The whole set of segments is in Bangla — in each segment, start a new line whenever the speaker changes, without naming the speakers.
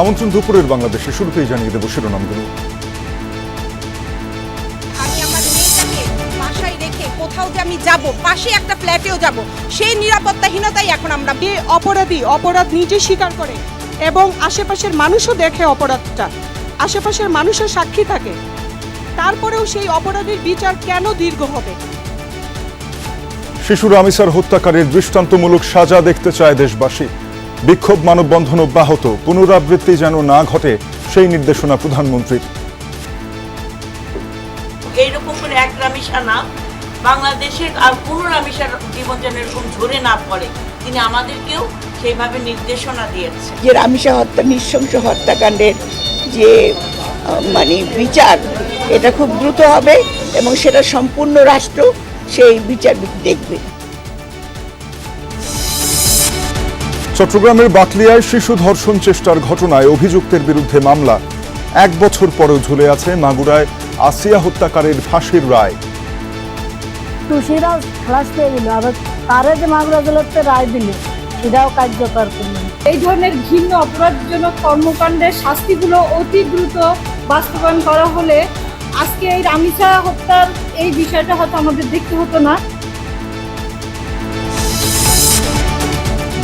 আমন্ত্রণ দুপুরের বাংলাদেশে। শুরুতেই জানিয়ে দেব শিরোনামগুলো।
আমি আমার মেয়েটাকে বাসায় রেখে কোথাও যে আমি যাব, পাশে একটা ফ্ল্যাটেও যাব, সেই নিরাপত্তাহীনতাই এখন আমরা।
অপরাধ নিজে স্বীকার করে এবং আশেপাশের মানুষও দেখে অপরাধটা, আশেপাশের মানুষের সাক্ষী থাকে, তারপরেও সেই অপরাধের বিচার কেন দীর্ঘ হবে?
শিশু রামিসার হত্যাকারীর দৃষ্টান্তমূলক সাজা দেখতে চায় দেশবাসী। বিক্ষোভ মানববন্ধন অব্যাহত, পুনরাবৃত্তি যেন না ঘটে সেই নির্দেশনা প্রধানমন্ত্রীর।
এইরকম করে এক রামিসা না, বাংলাদেশের আর কোনো রামিসার জীবন যেন এরকম ঝরে না পড়ে, তিনি আমাদেরকেও সেইভাবে নির্দেশনা দিয়েছে।
যে রামিসা হত্যা, নৃশংস হত্যাকাণ্ডের যে বিচার, এটা খুব দ্রুত হবে এবং সেটা সম্পূর্ণ রাষ্ট্র সেই বিচার দেখবে।
চট্টগ্রামের বাকলিয়ায় শিশু ধর্ষণ চেষ্টার ঘটনায় অভিযুক্তের বিরুদ্ধে মামলা। 1 বছর পরেও ঝুলে আছে মাগুরায় আসিয়া হত্যাকারীর ফাঁসির রায়।
তুষিরা খালাস পেয়ে গেল, আবার তারা যে মাগুরা জেলাতে রায় দিল সেটাও কার্যকর করল।
এই ধরনের ঘৃণ্য অপরাধজনক কর্মকাণ্ডের শাস্তিগুলো অতি দ্রুত বাস্তবায়ন করা হলে আজকে এই রামিসা হত্যার এই বিষয়টা হয়তো আমাদের দেখতে হতো না।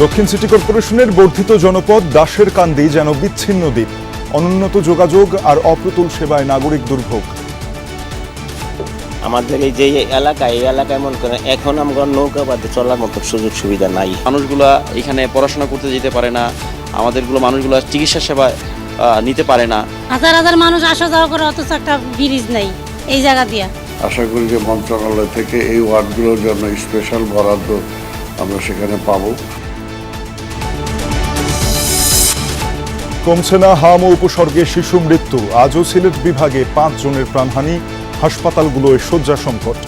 দক্ষিণ সিটি কর্পোরেশনের বর্ধিত জনপদ দাসের কান্দি যেন বিচ্ছিন্ন দ্বীপ। অনুন্নত যোগাযোগ আর অপ্রতুল সেবায় নাগরিক দুর্ভোগ।
আমাদের এই যে এলাকা, এই এলাকায় মনে করেন এখন আমরা নৌকা বাদে চলার মতো সুযোগ সুবিধা নাই।
মানুষগুলা এখানে পড়াশোনা করতে যেতে পারে না, আমাদেরগুলো মানুষগুলো চিকিৎসা সেবা নিতে পারে না।
হাজার হাজার মানুষ আসা যাওয়া করে, অথচ একটা ব্রিজ নেই এই জায়গা দিয়া।
আশা করি যে মন্ত্রণালয় থেকে এই ওয়ার্ডগুলোর জন্য স্পেশাল বরাদ্দ আমরা সেখানে পাবো।
কমছে না হাম ও উপসর্গে শিশু মৃত্যু। আজও সিলেট বিভাগে 5 জনের প্রাণহানি, হাসপাতালগুলোয় শয্যা সংকট।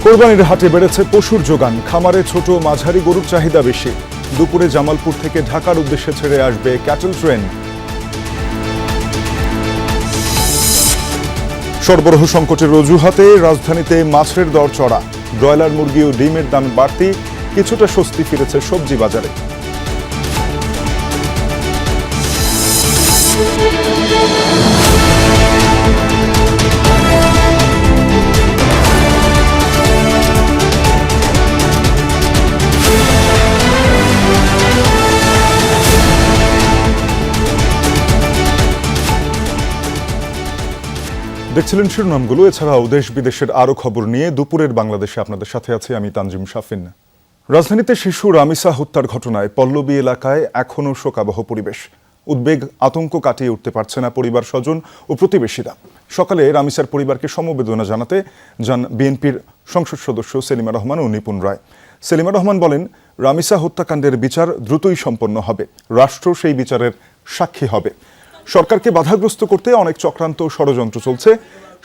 কোরবানির হাটে বেড়েছে পশুর যোগান। খামারে ছোট মাঝারি গরুর চাহিদা বেশি। দুপুরে জামালপুর থেকে ঢাকার উদ্দেশ্যে ছেড়ে আসবে ক্যাটেল ট্রেন। সরবরাহ সংকটের অজুহাতে রাজধানীতে মাছের দর চড়া। ব্রয়লার মুরগি ও ডিমের দাম বাড়তি, কিছুটা স্বস্তি ফিরেছে সবজি বাজারে। দেখছিলেন শিরোনামগুলো। এছাড়াও দেশ বিদেশের আরো খবর নিয়ে দুপুরের বাংলাদেশে আপনাদের সাথে আছি আমি তানজিম শাফিন। রাজধানীতে শিশু রামিসা হত্যার ঘটনায় পল্লবী এলাকায় এখনও শোকাবহ পরিবেশ। উদ্বেগ, আতঙ্ক কাটিয়ে উঠতে পারছে না পরিবার স্বজন ও প্রতিবেশীরা। সকালে রামিসার পরিবারকে সমবেদনা জানাতে যান বিএনপির সংসদ সদস্য সেলিমা রহমান ও নিপুণ রায়। সেলিমা রহমান বলেন, রামিসা হত্যাকাণ্ডের বিচার দ্রুতই সম্পন্ন হবে, রাষ্ট্র সেই বিচারের সাক্ষী হবে। সরকারকে বাধাগ্রস্ত করতে অনেক চক্রান্ত ষড়যন্ত্র চলছে,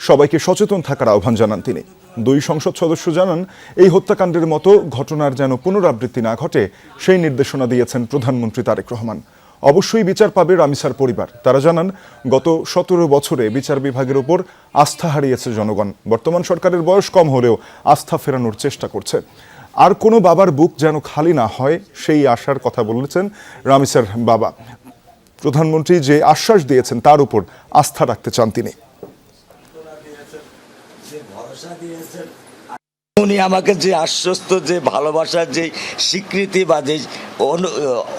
সবাইকে সচেতন থাকার আহ্বান জানান তিনি। 2 সংসদ সদস্য জানান, এই হত্যাকাণ্ডের মতো ঘটনার যেন পুনরাবৃত্তি না ঘটে সেই নির্দেশনা দিয়েছেন প্রধানমন্ত্রী তারেক রহমান। অবশ্যই বিচার পাবে রামিসার পরিবার। তারা জানান, গত 17 বছরে বিচার বিভাগের উপর আস্থা হারিয়েছে জনগণ। বর্তমান সরকারের বয়স কম হলেও আস্থা ফেরানোর চেষ্টা করছে। আর কোনো বাবার বুক যেন খালি না হয় সেই আশার কথা বলেছেন রামিসার বাবা। প্রধানমন্ত্রী যে আশ্বাস দিয়েছেন তার উপর আস্থা রাখতে চান তিনি।
উনি আমাকে যে আশ্বস্ত, যে ভালোবাসার যে স্বীকৃতি বা যে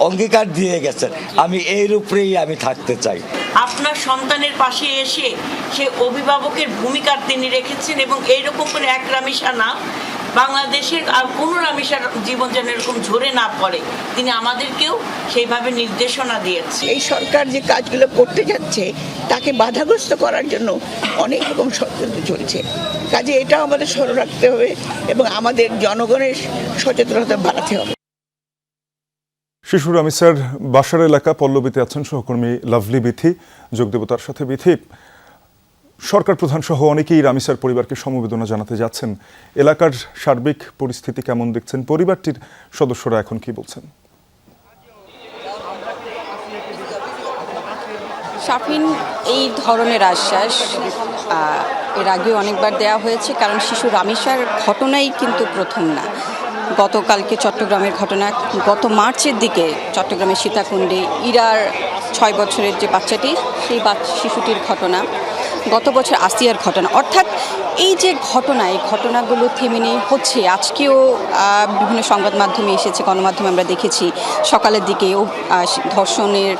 অঙ্গীকার দিয়ে গেছেন, আমি এর উপরেই আমি থাকতে চাই।
আপনার সন্তানের পাশে এসে সে অভিভাবকের ভূমিকা তিনি রেখেছেন এবং এইরকম করে এক রামিসা না, বাংলাদেশের আর কোনো রামিসার জীবন যেন এরকম ঝরে না পড়ে, তিনি আমাদেরকেও সেইভাবে নির্দেশনা দিয়েছে।
এই সরকার যে কাজগুলো করতে যাচ্ছে তাকে বাধাগ্রস্ত করার জন্য অনেক রকম ষড়যন্ত্র চলছে। কাজে এটাও আমাদের স্মরণ রাখতে হবে এবং আমাদের জনগণের সচেতনতা বাড়াতে হবে।
শিশু রামিসার বাসার এলাকা পল্লবীতে আছেন সহকর্মী লাভলি বিথি। যোগ দেব তার সাথে। বিথি, সরকার প্রধান সহ অনেকেই রামিসার পরিবারকে সমবেদনা জানাতে যাচ্ছেন। এলাকার সার্বিক পরিস্থিতি কেমন দেখছেন? পরিবারটির সদস্যরা এখন কি বলছেন?
শাফিন, এই ধরনের আশ্বাস এর আগেও অনেকবার দেওয়া হয়েছে, কারণ শিশু রামিসার ঘটনাই কিন্তু প্রথম না। গতকালকে চট্টগ্রামের ঘটনা, গত মার্চের দিকে চট্টগ্রামের সীতাকুণ্ডে ইরার 6 বছরের যে বাচ্চাটি, সেই শিশুটির ঘটনা, গত বছর আসিয়ার ঘটনা, অর্থাৎ এই যে ঘটনা, এই ঘটনাগুলো থেমে নেই হচ্ছে। আজকেও বিভিন্ন সংবাদ মাধ্যমে এসেছে, গণমাধ্যমে আমরা দেখেছি সকালের দিকেও ধর্ষণের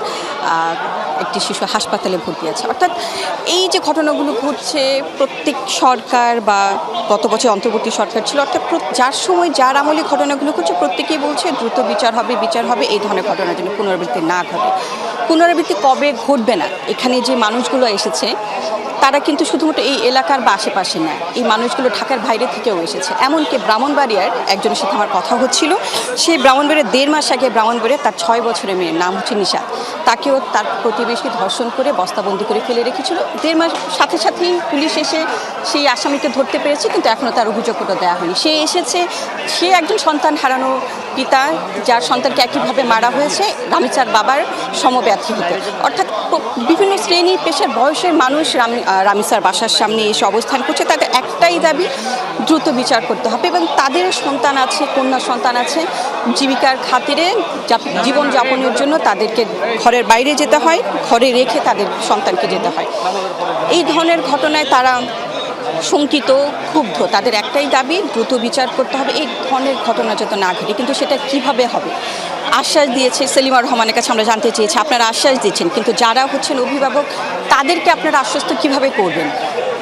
একটি শিশু হাসপাতালে ভর্তি আছে। অর্থাৎ এই যে ঘটনাগুলো ঘটছে, প্রত্যেক সরকার বা গত বছর অন্তর্বর্তী সরকার ছিল, অর্থাৎ যার সময় যার আমলে ঘটনাগুলো ঘটছে প্রত্যেকেই বলছে দ্রুত বিচার হবে, এই ধরনের ঘটনার জন্য পুনরাবৃত্তি না ঘটে। পুনরাবৃত্তি কবে ঘটবে না, এখানে যে মানুষগুলো এসেছে তারা কিন্তু শুধুমাত্র এই এলাকার বা আশেপাশে না, এই মানুষগুলো ঢাকার বাইরে থেকেও এসেছে। এমনকি ব্রাহ্মণবাড়িয়ার একজনের সাথে আমার কথা হচ্ছিল, সে ব্রাহ্মণবাড়িয়ার 1.5 মাস আগে ব্রাহ্মণবাড়িয়ার তার 6 বছরের মেয়ের নাম হচ্ছে নিশা, তাকেও তার প্রতিবেশী ধর্ষণ করে বস্তাবন্দি করে ফেলে রেখেছিল। 1.5 মাস সাথেই পুলিশ এসে সেই আসামিকে ধরতে পেরেছে, কিন্তু এখনও তার অভিযোগপত্র দেওয়া হয়নি। সে এসেছে, সে একজন সন্তান হারানো পিতা, যার সন্তানকে একইভাবে মারা হয়েছে রামিসার বাবার সমব্যথী হতে। অর্থাৎ বিভিন্ন শ্রেণী পেশার বয়সের মানুষ রামিসার বাসার সামনে এসে অবস্থান করছে। তাদের একটাই দাবি, দ্রুত বিচার করতে হবে, এবং তাদের সন্তান আছে, কন্যা সন্তান আছে, জীবিকার খাতিরে জীবনযাপনের জন্য তাদেরকে ঘরের বাইরে যেতে হয়, ঘরে রেখে তাদের সন্তানকে যেতে হয়। এই ধরনের ঘটনায় তারা শঙ্কিত, ক্ষুব্ধ, তাদের একটাই দাবি, দ্রুত বিচার করতে হবে, এই ধরনের ঘটনা যাতে না ঘটে। কিন্তু সেটা কিভাবে হবে? আশ্বাস দিয়েছে সেলিমা রহমানের কাছে আমরা জানতে চেয়েছি, আপনারা আশ্বাস দিচ্ছেন, কিন্তু যারা হচ্ছেন অভিভাবক তাদেরকে আপনারা আশ্বস্ত কিভাবে করবেন?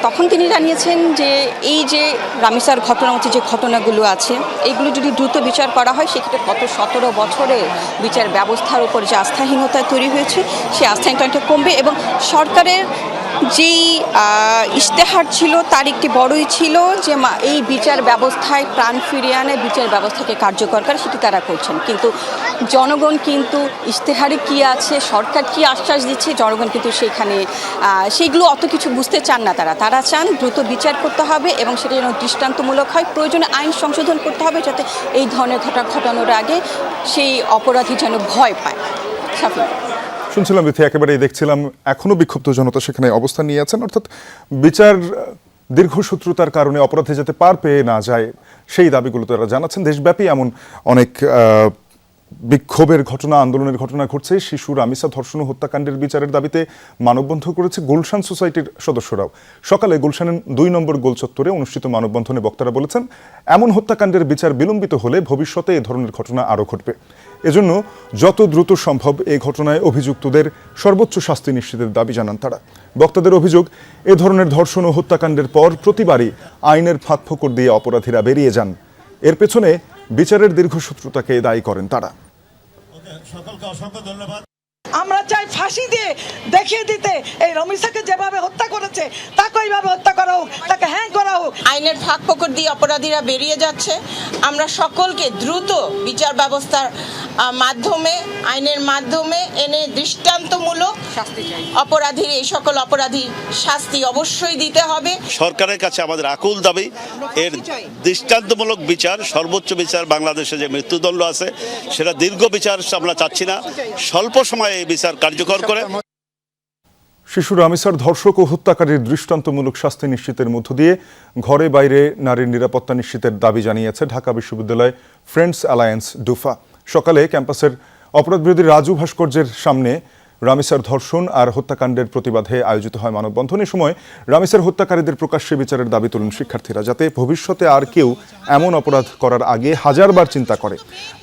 তখন তিনি জানিয়েছেন যে এই যে রামিসার ঘটনা হচ্ছে, যে ঘটনাগুলো আছে, এইগুলো যদি দ্রুত বিচার করা হয় সেক্ষেত্রে গত 17 বছরে বিচার ব্যবস্থার উপর যে আস্থাহীনতা তৈরি হয়েছে, সেই আস্থাহীনতা কমবে, এবং সরকারের যেই ইশতেহার ছিল তার একটি বড়ই ছিল যে এই বিচার ব্যবস্থায় প্রাণ ফিরিয়ে আনে, বিচার ব্যবস্থাকে কার্যকর করে, সেটি তারা করছেন। কিন্তু জনগণ কিন্তু ইশতেহারে কী আছে, সরকার কী আশ্বাস দিচ্ছে, জনগণ কিন্তু সেইগুলো অত কিছু বুঝতে চান না। তারা চান দ্রুত বিচার করতে হবে এবং সেটা যেন দৃষ্টান্তমূলক হয়, প্রয়োজনে আইন সংশোধন করতে হবে যাতে এই ধরনের ঘটনা ঘটানোর আগে সেই অপরাধী যেন ভয় পায়। সাফিন
শুনছিলাম বিথি, একেবারেই দেখছিলাম এখনো বিক্ষুব্ধ জনতা সেখানে অবস্থান নিয়ে আছেন। অর্থাৎ বিচার দীর্ঘসূত্রতার কারণে অপরাধী যাতে পার পেয়ে না যায় সেই দাবিগুলো তারা জানাচ্ছেন। দেশব্যাপী এমন অনেক বিক্ষোভের ঘটনা, আন্দোলনের ঘটনা ঘটছে। শিশু রামিসা ধর্ষণ ও হত্যাকাণ্ডের বিচারের দাবিতে মানববন্ধন করেছে গুলশান সোসাইটির সদস্যরাও। সকালে গুলশানের 2 নম্বর গোল চত্বরে অনুষ্ঠিত মানববন্ধনে বক্তারা বলেছেন, এমন হত্যাকাণ্ডের বিচার বিলম্বিত হলে ভবিষ্যতে এ ধরনের ঘটনা আরও ঘটবে। এজন্য যত দ্রুত সম্ভব এই ঘটনায় অভিযুক্তদের সর্বোচ্চ শাস্তি নিশ্চিতের দাবি জানান তারা। বক্তাদের অভিযোগ, এ ধরনের ধর্ষণ ও হত্যাকাণ্ডের পর প্রতিবারই আইনের ফাঁকফোকর দিয়ে অপরাধীরা বেরিয়ে যান। এর পেছনে বিচারের দীর্ঘসূত্রতাকে দায়ী করেন তারা।
সকলকে অসংখ্য ধন্যবাদ।
আমরা চাই ফাঁসি দিয়ে দেখিয়ে দিতে, এই রমিসাকে যেভাবে হত্যা করেছে তাকে ওইভাবে হত্যা করা হোক, তাকে হ্যাং করা হোক।
আইনের ফাঁকফোকর দিয়ে অপরাধীরা বেরিয়ে যাচ্ছে। আমরা সকলকে দ্রুত বিচার ব্যবস্থার মাধ্যমে, আইনের মাধ্যমে এনে দৃষ্টান্তমূলক শাস্তি চাই। অপরাধীর, এই সকল অপরাধীর শাস্তি অবশ্যই দিতে হবে।
সরকারের কাছে আমাদের আকুল দাবি, এর দৃষ্টান্তমূলক বিচার, সর্বোচ্চ বিচার। বাংলাদেশে যে মৃত্যুদণ্ড আছে সেটা দীর্ঘ বিচার আমরা চাচ্ছি না, স্বল্প সময়ে এই বিচার কার্যকর করে।
শিশু রামিসার ধর্ষক ও হত্যাকারীর দৃষ্টান্তমূলক শাস্তি নিশ্চিতের মধ্য দিয়ে ঘরে বাইরে নারীর নিরাপত্তা নিশ্চিতের দাবি জানিয়েছে ঢাকা বিশ্ববিদ্যালয় ফ্রেন্ডস অ্যালায়েন্স ডুফা। সকালে ক্যাম্পাসের অপরাধবিরোধী রাজু ভাস্কর্যের সামনে রামিসার ধর্ষণ আর হত্যাকাণ্ডের প্রতিবাদে আয়োজিত হয় মানববন্ধন। এ সময় রামিসার হত্যাকারীদের প্রকাশ্যে বিচারের দাবি তোলেন শিক্ষার্থীরা, যাতে ভবিষ্যতে আর কেউ এমন অপরাধ করার আগে হাজারবার চিন্তা করে।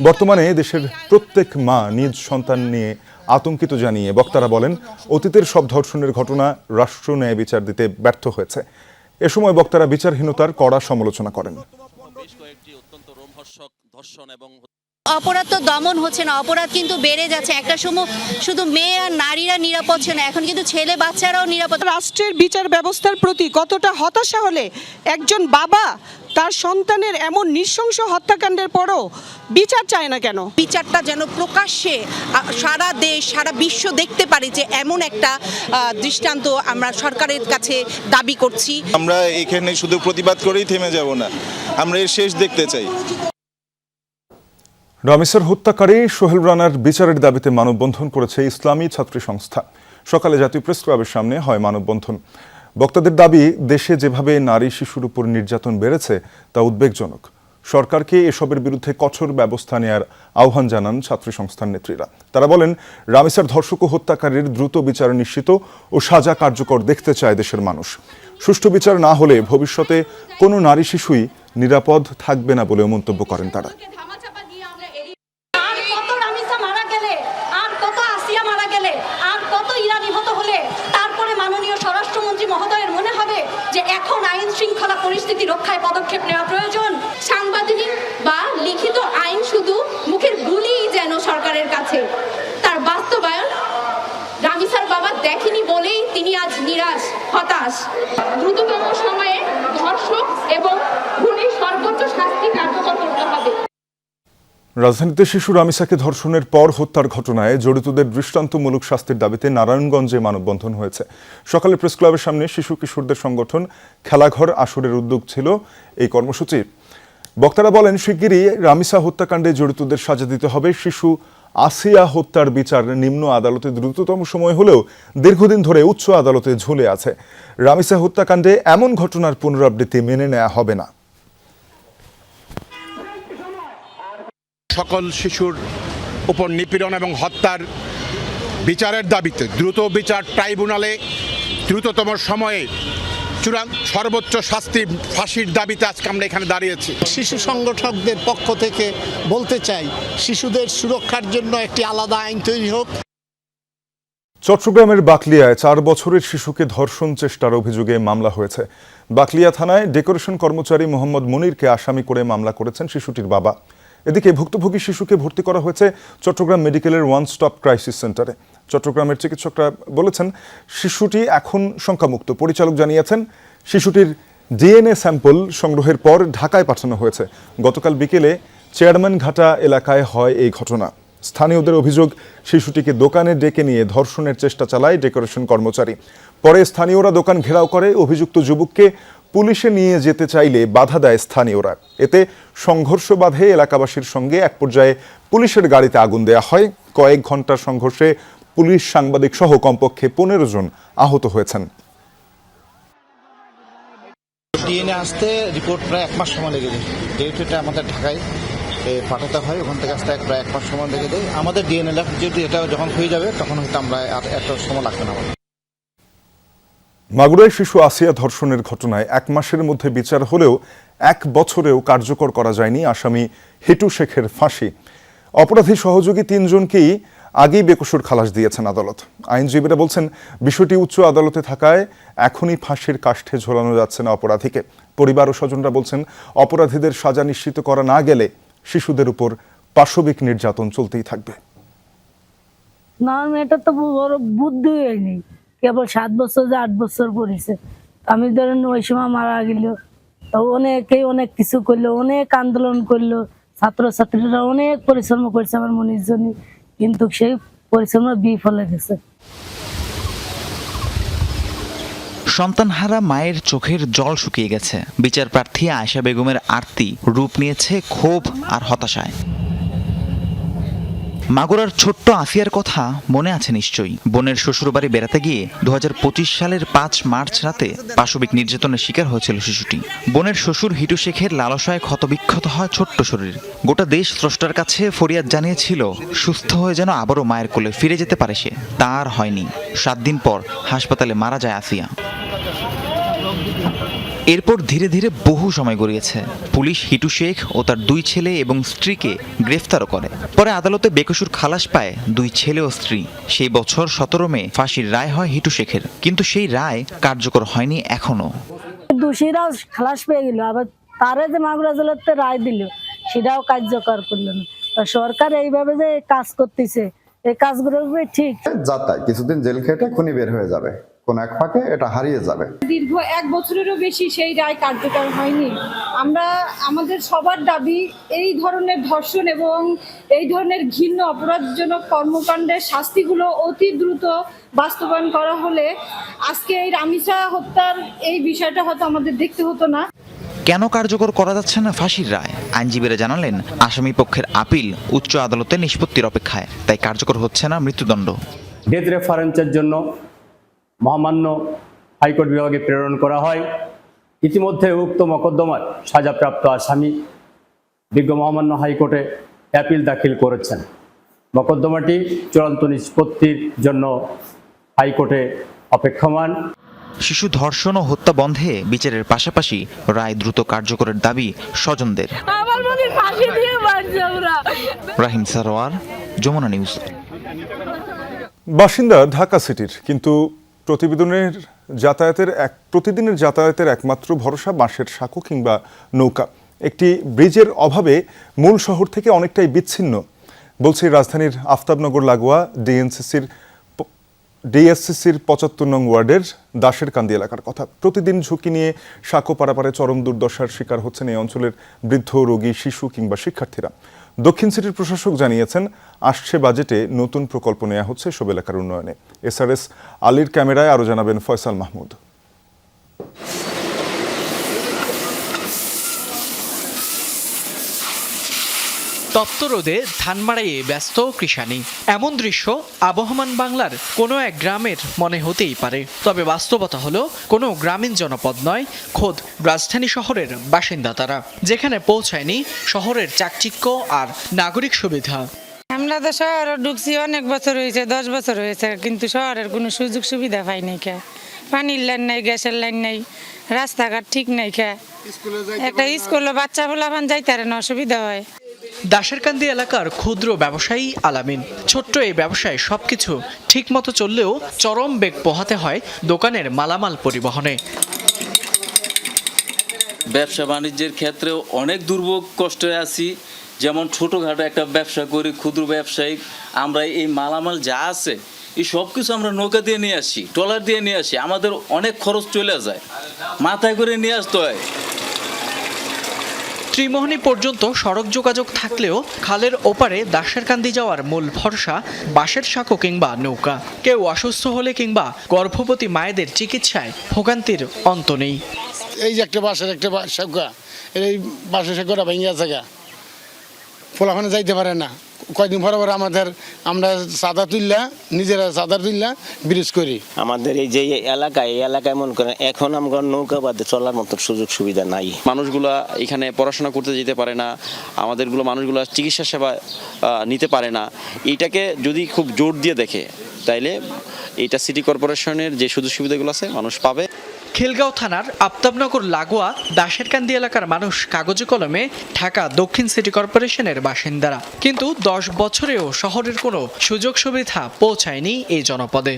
বর্তমানে দেশের প্রত্যেক মা নিজ সন্তান নিয়ে আতঙ্কিত জানিয়ে বক্তারা বলেন, অতীতের সব ধর্ষণের ঘটনা রাষ্ট্র ন্যায় বিচার দিতে ব্যর্থ হয়েছে। এ সময় বক্তারা বিচারহীনতার কড়া সমালোচনা করেন।
অপরাধ তো দমন হচ্ছে না, অপরাধ কিন্তু বেড়ে যাচ্ছে। একটা সময় শুধু মেয়ে আর নারীরা নিরাপদ ছিল না, এখন কিন্তু ছেলে বাচ্চারাও নিরাপদ।
রাষ্ট্রের বিচার ব্যবস্থার প্রতি কতটা হতাশা হলে একজন বাবা তার সন্তানের এমন নৃশংস হত্যাকাণ্ডের পরও বিচার চায় না কেন?
বিচারটা যেন প্রকাশ্যে সারা দেশ, সারা বিশ্ব দেখতে পারে যে এমন একটা দৃষ্টান্ত আমরা সরকারের কাছে দাবি করছি।
আমরা এখানে শুধু প্রতিবাদ করেই থেমে যাব না, আমরা এর শেষ দেখতে চাই।
রামিসার হত্যাকারী সোহেল রানার বিচারের দাবিতে মানববন্ধন করেছে ইসলামী ছাত্রী সংস্থা। সকালে জাতীয় প্রেস ক্লাবের সামনে হয় মানববন্ধন। বক্তাদের দাবি, দেশে যেভাবে নারী শিশুর উপর নির্যাতন বেড়েছে তা উদ্বেগজনক। সরকারকে এসবের বিরুদ্ধে কঠোর ব্যবস্থা নেওয়ার আহ্বান জানান ছাত্রী সংস্থার নেত্রীরা। তারা বলেন, রামিসার ধর্ষক ও হত্যাকারীর দ্রুত বিচার নিশ্চিত ও সাজা কার্যকর দেখতে চায় দেশের মানুষ। সুষ্ঠু বিচার না হলে ভবিষ্যতে কোনো নারী শিশুই নিরাপদ থাকবে না বলেও মন্তব্য করেন তারা।
স্বরাষ্ট্রমন্ত্রী মহোদয়ের মনে হবে যে এখন আইন শৃঙ্খলা পরিস্থিতি রক্ষায় পদক্ষেপ নেওয়া প্রয়োজন। সাংবিধানিক বা লিখিত আইন শুধু মুখের বুলি যেন সরকারের কাছে, তার বাস্তবায়ন রামিসার বাবা দেখেনি বলেই তিনি আজ নিরাশ, হতাশ। দ্রুততম সময়ে ধর্ষক এবং খুনির সর্বোচ্চ শাস্তি কার্যকর করতে হবে।
রাজধানীতে শিশু রামিসাকে ধর্ষণের পর হত্যার ঘটনায় জড়িতদের দৃষ্টান্তমূলক শাস্তির দাবিতে নারায়ণগঞ্জে মানববন্ধন হয়েছে। সকালে প্রেস ক্লাবের সামনে শিশু কিশোরদের সংগঠন খেলাঘর আসরের উদ্যোগ ছিল এই কর্মসূচি। বক্তারা বলেন, শিগগিরই রামিসা হত্যাকাণ্ডে জড়িতদের সাজা দিতে হবে। শিশু আসিয়া হত্যার বিচার নিম্ন আদালতে দ্রুততম সময় হলেও দীর্ঘদিন ধরে উচ্চ আদালতে ঝুলে আছে। রামিসা হত্যাকাণ্ডে এমন ঘটনার পুনরাবৃত্তি মেনে নেওয়া হবে না।
সকল শিশুর উপর নিপীড়ন এবং হত্যার বিচারের দাবিতে দ্রুত বিচার ট্রাইব্যুনালে দ্রুততম সময়ে সর্বোচ্চ শাস্তি ফাঁসির দাবিতে আজকে আমরা এখানে দাঁড়িয়েছি।
শিশু সংগঠকদের পক্ষ থেকে বলতে চাই, শিশুদের সুরক্ষার জন্য একটি আলাদা আইন তৈরি হোক।
চট্টগ্রামের বাকলিয়ায় 4 বছরের শিশুকে ধর্ষণ চেষ্টার অভিযোগে মামলা হয়েছে। বাকলিয়া থানায় ডেকোরেশন কর্মচারী মোহাম্মদ মুনিরকে আসামি করে মামলা করেছেন শিশুটির বাবা। এদিকে ভুক্তভোগী শিশুকে ভর্তি করা হয়েছে চট্টগ্রাম মেডিকেলের ওয়ান স্টপ ক্রাইসিস সেন্টারে। চট্টগ্রামের চিকিৎসকরা বলেছেন, শিশুটি এখন শঙ্কামুক্ত। পরিচালক জানিয়েছেন, শিশুটির ডিএনএ স্যাম্পল সংগ্রহের পর ঢাকায় পাঠানো হয়েছে। গতকাল বিকেলে চেয়ারম্যানঘাটা এলাকায় হয় এই ঘটনা। স্থানীয়দের অভিযোগ, শিশুটিকে দোকানে ডেকে নিয়ে ধর্ষণের চেষ্টা চালায় ডেকোরেশন কর্মচারী। পরে স্থানীয়রা দোকান ঘেরাও করে। অভিযুক্ত যুবককে পুলিশে নিয়ে যেতে চাইলে বাধা দেয় স্থানীয়রা। এতে সংঘর্ষ বাধে এলাকাবাসীর সঙ্গে। এক পর্যায়ে পুলিশের গাড়িতে আগুন দেওয়া হয়। কয়েক ঘন্টার সংঘর্ষে পুলিশ, সাংবাদিক সহ কমপক্ষে 15 জন আহত হয়েছেন।
ডিএনএ আসতে রিপোর্ট প্রায় 1 মাস সময় লেগে যায়, যেহেতু এটা আমাদের ঢাকায় পাঠাতে হয়। ওখান থেকে আসতে প্রায় 1 মাস সময় লেগে যায়। আমাদের ডিএনএ যদি এটা যখন হয়ে যাবে তখন হয়তো আমরা আর এত সময় লাগবে না।
মাগুরায় শিশু আসিয়া ধর্ষণের ঘটনায় 1 মাসের মধ্যে বিচার হলেও 1 বছরেও কার্যকর করা যায়নি আসামি হিটু শেখের ফাঁসি। অপরাধী সহযোগী 3 জনকেই আগেই বেকসুর খালাস দিয়েছেন আদালত। আইনজীবীরা বলছেন, বিষয়টি উচ্চ আদালতে থাকায় এখনই ফাঁসির কাষ্ঠে ঝোলানো যাচ্ছে না অপরাধীকে। পরিবার ও স্বজনরা বলছেন, অপরাধীদের সাজা নিশ্চিত করা না গেলে শিশুদের উপর পাশবিক নির্যাতন চলতেই থাকবে।
না, মেয়েটা তো বড় বুদ্ধি হয়নি, কেবল 7 বছর যে 8 বছর পড়েছে। আমি ধরেন ওই সময় মারা গেল, তো অনেকেই অনেক কিছু করলো, অনেক আন্দোলন করলো, ছাত্রছাত্রীরা অনেক পরিশ্রম করেছে আমার মনির জন্য, কিন্তু সেই পরিশ্রম বিফলে গেছে।
সন্তানহারা মায়ের চোখের জল শুকিয়ে গেছে। বিচার প্রার্থী আয়েশা বেগমের আরতি রূপ নিয়েছে ক্ষোভ আর হতাশায়। মাগুরার ছোট্ট আসিয়ার কথা মনে আছে নিশ্চয়ই। বোনের শ্বশুরবাড়ি বেড়াতে গিয়ে 2025 সালের 5 মার্চ রাতে পাশবিক নির্যাতনের শিকার হয়েছিল শিশুটি। বোনের শ্বশুর হিটু শেখের লালসায় ক্ষতবিক্ষত হয় ছোট্ট শরীর। গোটা দেশ স্রষ্টার কাছে ফরিয়াদ জানিয়েছিল, সুস্থ হয়ে যেন আবারও মায়ের কোলে ফিরে যেতে পারে সে। তার হয়নি। 7 দিন পর হাসপাতালে মারা যায় আসিয়া। এরপর ধীরে ধীরে বহু সময় গড়িয়েছে। পুলিশ হিটু শেখ ও তার 2 ছেলে এবং স্ত্রীকে গ্রেফতারও করে। পরে আদালতে বেকসুর খালাস পায় 2 ছেলে ও স্ত্রী। সেই বছর 17 মে ফাঁসির রায় হয় হিটু শেখের, কিন্তু সেই রায় কার্যকর হয়নি এখনো।
দোষীরাও খালাস পেয়ে গেল, আবার তারা যে মাগুরা আদালতে রায় দিল সেটাও কার্যকর করলো না। সরকার এইভাবে যে কাজ করতেছে, এই কাজগুলো ঠিক
যাতায় কিছুদিন জেল খেটে খুনি বের হয়ে যাবে, কোন এক ফাঁকে এটা হারিয়ে যাবে।
দীর্ঘ 1 বছরেরও বেশি সেই রায় কার্যকর হয়নি। আমরা আমাদের সবার দাবি, এই ধরনের ধর্ষণ এবং এই ধরনের ঘৃণ্য অপরাধজনক কর্মকাণ্ডের শাস্তিগুলো অতি দ্রুত বাস্তবায়ন করা হলে আজকে এই রামিসা হত্যার এই বিষয়টা হয়তো আমাদের দেখতে হতো না।
কেন কার্যকর করা যাচ্ছে না ফাঁসির রায়? আইনজীবীরা জানালেন, আসামি পক্ষের আপিল উচ্চ আদালতে নিষ্পত্তির অপেক্ষায়, তাই কার্যকর হচ্ছে না মৃত্যুদণ্ড।
ডেথ রেফারেন্সের জন্য মহামান্য হাইকোর্ট বিভাগে প্রেরণ করা হয়। ইতিমধ্যে উক্ত মোকদ্দমার সাজাপ্রাপ্ত আসামি বিজ্ঞ মহামান্য হাইকোর্টে অ্যাপিল দাখিল করেছেন। মোকদ্দমাটি চূড়ান্ত নিষ্পত্তির জন্য হাইকোর্টে অপেক্ষমান।
শিশু ধর্ষণ ও হত্যা বন্ধে বিচারের পাশাপাশি রায় দ্রুত কার্যকরের দাবি স্বজনদের। রাহিম সারোয়ার, যমুনা নিউজ।
বাসিন্দা ঢাকা সিটির, কিন্তু প্রতিদিনের যাতায়াতের একমাত্র ভরসা বাঁশের সাঁকো কিংবা নৌকা। একটি ব্রিজের অভাবে মূল শহর থেকে অনেকটাই বিচ্ছিন্ন, বলছি রাজধানীর আফতাবনগর লাগোয়া ডিএসসিসির ৭৫ নং ওয়ার্ডের দাশেরকান্দি এলাকার কথা। প্রতিদিন ঝুঁকি নিয়ে সাঁকো পারাপারে চরম দুর্দশার শিকার হচ্ছেন এই অঞ্চলের বৃদ্ধ, রোগী, শিশু কিংবা শিক্ষার্থীরা। দক্ষিণ সিটির প্রশাসক জানিয়েছেন, আসছে বাজেটে নতুন প্রকল্প নেওয়া হচ্ছে এসব এলাকার উন্নয়নে। এসআরএস আলীর ক্যামেরায় আরও জানাবেন ফয়সাল মাহমুদ।
তপ্ত রোদে ধান মাড়াইয়ে ব্যস্ত কৃষানি, এমন দৃশ্য আবহমান বাংলার কোনো এক গ্রামের মনে হতেই পারে। তবে বাস্তবতা হলো কোনো গ্রামীণ জনপদ নয়, খোদ রাজধানী শহরের বাসিন্দা তারা, যেখানে পৌঁছায়নি শহরের চাকচিক্য আর নাগরিক সুবিধা।
আমরা তো শহরে ঢুকছি অনেক বছর হয়েছে, 10 বছর হয়েছে, কিন্তু শহরের কোনো সুযোগ সুবিধা পাই নাই। কে পানির লাইন নাই, গ্যাসের লাইন নাই, রাস্তাঘাট ঠিক নাই। কে একটা স্কুলে বাচ্চা ফুলাফান যাইতে না, অসুবিধা হয়।
দাশেরকান্দি এলাকার ক্ষুদ্র ব্যবসায়ী আলামিন। ছোট্ট এই ব্যবসায় সবকিছু ঠিক মতো চললেও চরম বেগ পোহাতে হয় দোকানের মালামাল পরিবহনে।
ব্যবসা বাণিজ্যের ক্ষেত্রেও অনেক দুর্ভোগ কষ্টে আছি। যেমন ছোটোখাটো একটা ব্যবসা করি, ক্ষুদ্র ব্যবসায়ী, আমরা এই মালামাল যা আছে এই সব কিছু আমরা নৌকা দিয়ে নিয়ে আসি, ট্রলার দিয়ে নিয়ে আসি। আমাদের অনেক খরচ চলে যায়, মাথায় করে নিয়ে আসতে হয়।
ত্রিমোহনী পর্যন্ত সড়ক যোগাযোগ থাকলেও খালের ওপারে দাশেরকান্দি যাওয়ার মূল ভরসা বাঁশের সাঁকো কিংবা নৌকা। কেউ অসুস্থ হলে কিংবা গর্ভবতী মায়েদের চিকিৎসায় ভোগান্তির অন্ত নেই।
এই যে একটা বাঁশের সাঁকো, এই বাঁশের সাঁকোটা ভেঙে আছে, ফোলাফানে যাইতে পারে না। কয়দিন পর আমরা চাঁদা তুললা, নিজেরা চাঁদা তুললা ব্রিজ করি।
আমাদের এই যে এলাকায় মনে করেন এখন আমরা নৌকা বাদে চলার মতো সুযোগ সুবিধা নাই।
মানুষগুলা এখানে পড়াশোনা করতে যেতে পারে না, মানুষগুলা চিকিৎসা সেবা নিতে পারে না। এইটাকে যদি খুব জোর দিয়ে দেখে তাইলে এটা সিটি কর্পোরেশনের যে সুযোগ সুবিধাগুলো আছে মানুষ পাবে।
খিলগাঁও থানার আফতাবনগর লাগোয়া দাশেরকান্দি এলাকার মানুষ কাগজে কলমে ঢাকা দক্ষিণ সিটি কর্পোরেশনের বাসিন্দারা, কিন্তু 10 বছরেও শহরের কোনো সুযোগ সুবিধা পৌঁছায়নি এই জনপদে।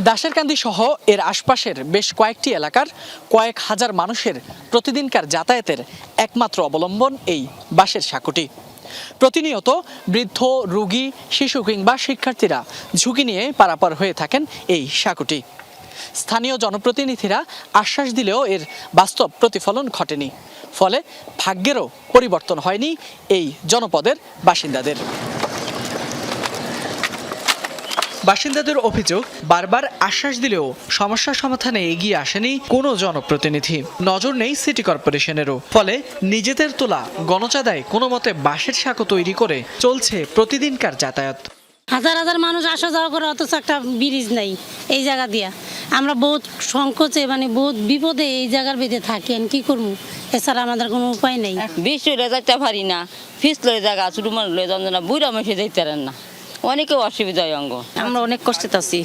দাশেরকান্দি সহ এর আশপাশের বেশ কয়েকটি এলাকার কয়েক হাজার মানুষের প্রতিদিনকার যাতায়াতের একমাত্র অবলম্বন এই বাঁশের সাঁকোটি। প্রতিনিয়ত বৃদ্ধ, রোগী, শিশু কিংবা শিক্ষার্থীরা ঝুঁকি নিয়ে পারাপার হয়ে থাকেন এই সাঁকোটি। স্থানীয় জনপ্রতিনিধিরা আশ্বাস দিলেও এর বাস্তব প্রতিফলন ঘটেনি, ফলে ভাগ্যেরও পরিবর্তন হয়নি এই জনপদের বাসিন্দাদের। বাসিন্দাদের অভিযোগ, বারবার আশ্বাস দিলেও সমস্যা সমাধানে এগিয়ে আসেনি কোনো জনপ্রতিনিধি, নজর নেই সিটি কর্পোরেশনেরও। ফলে নিজেদের তোলা গণচাঁদায় কোনো মতে বাঁশের সাঁকো তৈরি করে চলছে প্রতিদিনকার যাতায়াত।
হাজার হাজার মানুষ আসা যাওয়া করে, অথচ একটা ব্রিজ নাই এই জায়গা দিয়া। আমরা বহুত সংকোচে, বহুত বিপদে এই জায়গার বেঁধে থাকি। আমি কি করবো, এছাড়া আমাদের কোনো উপায় নেই।
বিশ লয়ে যাইতে পারি না, ফিস লয়ে জায়গা ছোটো মানুষ লয়ে যান না, বুড়া মেশে যাইতে পারেন না, অনেকে অসুবিধা হয়। অঙ্গ আমরা অনেক কষ্টে আছি।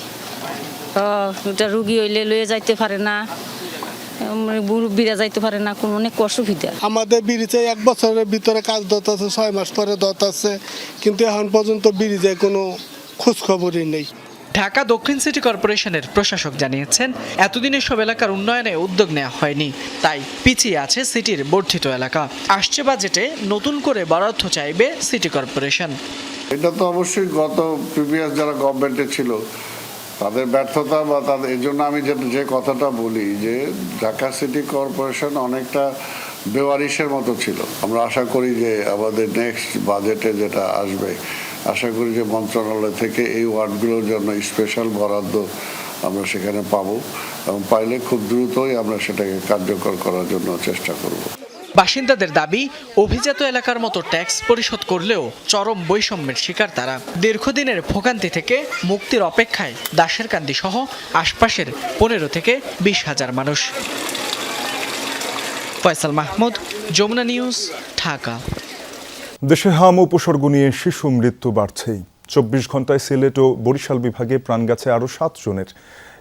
রুগী হইলে লয়ে যাইতে পারে না, মুরব্বীরা যাইতে পারে না, কোনো অনেক অসুবিধা।
আমাদের ব্রিজে 1 বছরের ভিতরে কাজ দত আছে, 6 মাস পরে দত আছে, কিন্তু এখন পর্যন্ত ব্রিজে কোনো খোঁজ খবরই নেই।
ঢাকা দক্ষিণ সিটি কর্পোরেশনের প্রশাসক জানিয়েছেন, এতদিনে সব এলাকার উন্নয়নে উদ্যোগ নেওয়া হয়নি, তাই পিছিয়ে আছে সিটির বর্ধিত এলাকা। আসছে বাজেটে নতুন করে বরাদ্দ চাইবে সিটি কর্পোরেশন।
এটা তো অবশ্যই গত প্রিভিয়াস যারা গভর্নমেন্টে ছিল তাদের ব্যর্থতা বা তাদের, এই জন্য আমি যে কথাটা বলি যে ঢাকা সিটি কর্পোরেশন অনেকটা বেওয়ারিশের মতো ছিল। আমরা আশা করি যে আমাদের নেক্সট বাজেটে যেটা আসবে, আশা করি যে মন্ত্রণালয় থেকে এই ওয়ার্ডগুলোর জন্য স্পেশাল বরাদ্দ আমরা সেখানে পাবো, এবং পাইলে খুব দ্রুতই আমরা সেটাকে কার্যকর করার জন্য চেষ্টা করব।
বাসিন্দাদের দাবি, অভিজাত এলাকার মতো ট্যাক্স পরিশোধ করলেও চরম বৈষম্যের শিকার তারা। দীর্ঘদিনের ভোগান্তি থেকে মুক্তির অপেক্ষায় দাশেরকান্দি সহ আশপাশের 15 থেকে 20 হাজার মানুষ। ফয়সাল মাহমুদ, যমুনা নিউজ, ঢাকা।
দেশে হাম উপসর্গ নিয়ে শিশু মৃত্যু বাড়ছেই। 24 ঘন্টায় সিলেট ও বরিশাল বিভাগে প্রাণ গেছে আরও 7 জনের।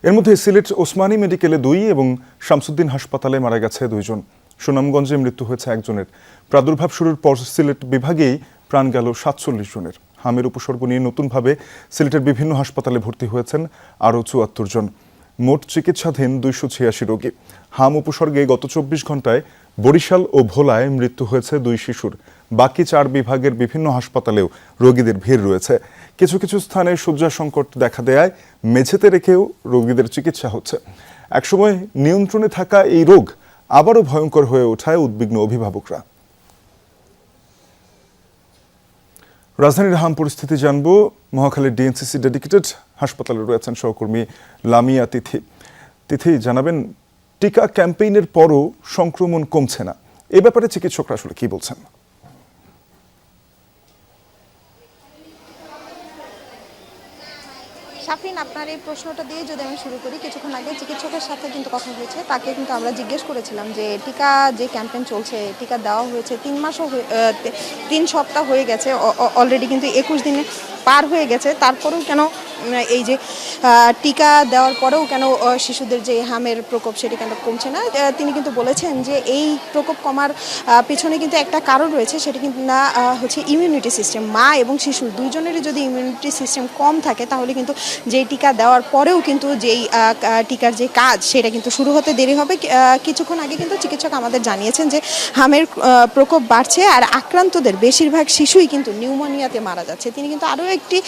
এর মধ্যে সিলেট ওসমানী মেডিকেলে 2 এবং শামসুদ্দিন হাসপাতালে মারা গেছে 2 জন। সুনামগঞ্জে মৃত্যু হয়েছে 1 জনের। প্রাদুর্ভাব শুরুর পর সিলেট বিভাগেই প্রাণ গেল 47 জনের। হামের উপসর্গ নিয়ে নতুনভাবে সিলেটের বিভিন্ন হাসপাতালে ভর্তি হয়েছেন আরও 74 জন। মোট চিকিৎসাধীন 286 রোগী। হাম উপসর্গে গত 24 ঘন্টায় বরিশাল ও ভোলায় মৃত্যু হয়েছে 2 শিশুর। বাকি 4 বিভাগের বিভিন্ন হাসপাতালেও রোগীদের ভিড় রয়েছে। কিছু কিছু স্থানে শয্যা সংকট দেখা দেয়ায় মেঝেতে রেখেও রোগীদের চিকিৎসা হচ্ছে। একসময় নিয়ন্ত্রণে থাকা এই রোগ আবারও ভয়ঙ্কর হয়ে ওঠায় উদ্বিগ্ন অভিভাবকরা। রাজধানীর হাম পরিস্থিতি জানব। মহাখালীর ডিএনসিসি ডেডিকেটেড হাসপাতালে রয়েছেন সহকর্মী লামিয়া তিথি। তিথি, জানাবেন টিকা ক্যাম্পেইনের পরও সংক্রমণ কমছে না, এ ব্যাপারে চিকিৎসকরা আসলে কি বলছেন?
শাফিন, আপনার এই প্রশ্নটা দিয়ে যদি আমি শুরু করি, কিছুক্ষণ আগে চিকিৎসকের সাথে কিন্তু কথা হয়েছে। তাকে কিন্তু আমরা জিজ্ঞেস করেছিলাম যে টিকা যে ক্যাম্পেইন চলছে, টিকা দেওয়া হয়েছে 3 সপ্তাহ হয়ে গেছে, অলরেডি কিন্তু 21 দিনে পার হয়ে গেছে, তারপরেও কেন এই যে টিকা দেওয়ার পরেও কেন শিশুদের যে হামের প্রকোপ সেটি কেন কমছে না? তিনি কিন্তু বলেছেন যে এই প্রকোপ কমার পিছনে কিন্তু একটা কারণ রয়েছে, সেটি কিন্তু না হচ্ছে ইমিউনিটি সিস্টেম। মা এবং শিশু দুইজনেরই যদি ইমিউনিটি সিস্টেম কম থাকে তাহলে কিন্তু যেই টিকা দেওয়ার পরেও কিন্তু যেই টিকার যে কাজ সেটা কিন্তু শুরু হতে দেরি হবে। কিছুক্ষণ আগে কিন্তু চিকিৎসক আমাদের জানিয়েছেন যে হামের প্রকোপ বাড়ছে আর আক্রান্তদের বেশিরভাগ শিশুই কিন্তু নিউমোনিয়াতে মারা যাচ্ছে। তিনি কিন্তু আরও একটি